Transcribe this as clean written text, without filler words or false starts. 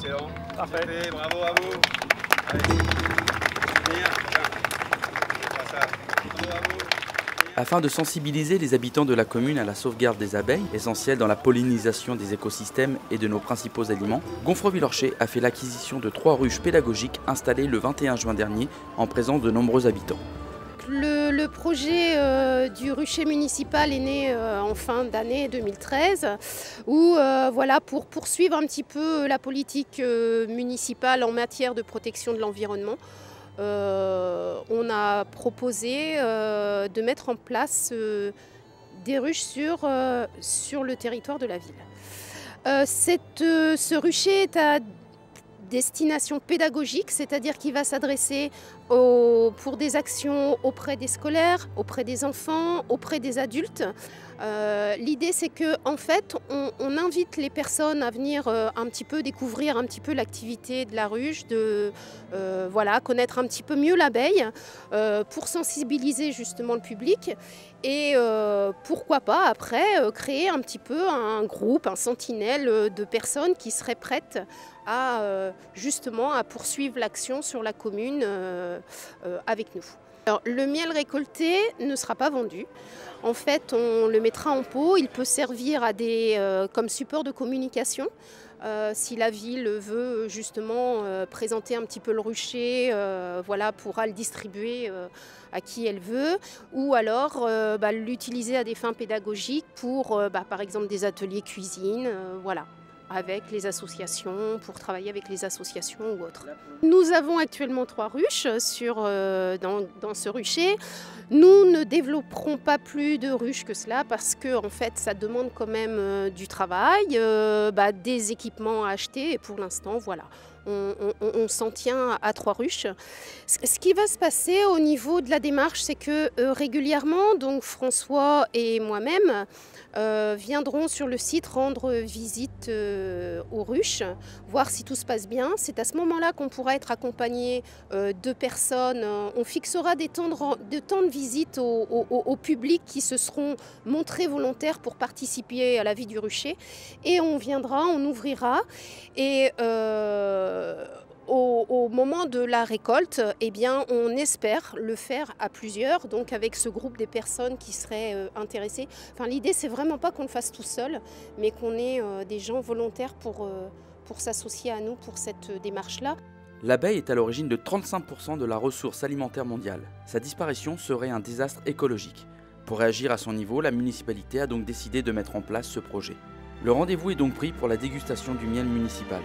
Excellent. Parfait. Parfait, bravo à vous. Allez. Bien. Bravo à vous. Afin de sensibiliser les habitants de la commune à la sauvegarde des abeilles, essentielle dans la pollinisation des écosystèmes et de nos principaux aliments, Gonfreville-Orcher a fait l'acquisition de 3 ruches pédagogiques installées le 21 juin dernier en présence de nombreux habitants. Le projet du rucher municipal est né en fin d'année 2013 où voilà, pour poursuivre un petit peu la politique municipale en matière de protection de l'environnement, on a proposé de mettre en place des ruches sur le territoire de la ville. Ce rucher est à destination pédagogique, c'est-à-dire qu'il va s'adresser pour des actions auprès des scolaires, auprès des enfants, auprès des adultes. L'idée, c'est qu'en fait, on invite les personnes à venir un petit peu découvrir un petit peu l'activité de la ruche, voilà, connaître un petit peu mieux l'abeille, pour sensibiliser justement le public et pourquoi pas après créer un petit peu un groupe, un sentinelle de personnes qui seraient prêtes à justement à poursuivre l'action sur la commune avec nous. Alors, le miel récolté ne sera pas vendu. En fait, on le mettra en pot. Il peut servir à comme support de communication. Si la ville veut justement présenter un petit peu le rucher, voilà, pourra le distribuer à qui elle veut, ou alors l'utiliser à des fins pédagogiques pour, par exemple, des ateliers cuisine, voilà, avec les associations, pour travailler avec les associations ou autres. Nous avons actuellement 3 ruches dans ce rucher. Nous ne développerons pas plus de ruches que cela parce que en fait, ça demande quand même du travail, des équipements à acheter et pour l'instant, voilà. On s'en tient à 3 ruches. Ce qui va se passer au niveau de la démarche, c'est que régulièrement, donc François et moi-même viendront sur le site rendre visite aux ruches, voir si tout se passe bien. C'est à ce moment-là qu'on pourra être accompagné de personnes. On fixera des temps de visite au public qui se seront montrés volontaires pour participer à la vie du rucher. Et on viendra, on ouvrira et au moment de la récolte, eh bien, on espère le faire à plusieurs, donc avec ce groupe des personnes qui seraient intéressées. Enfin, l'idée, c'est vraiment pas qu'on le fasse tout seul, mais qu'on ait des gens volontaires pour s'associer à nous pour cette démarche-là. L'abeille est à l'origine de 35% de la ressource alimentaire mondiale. Sa disparition serait un désastre écologique. Pour réagir à son niveau, la municipalité a donc décidé de mettre en place ce projet. Le rendez-vous est donc pris pour la dégustation du miel municipal.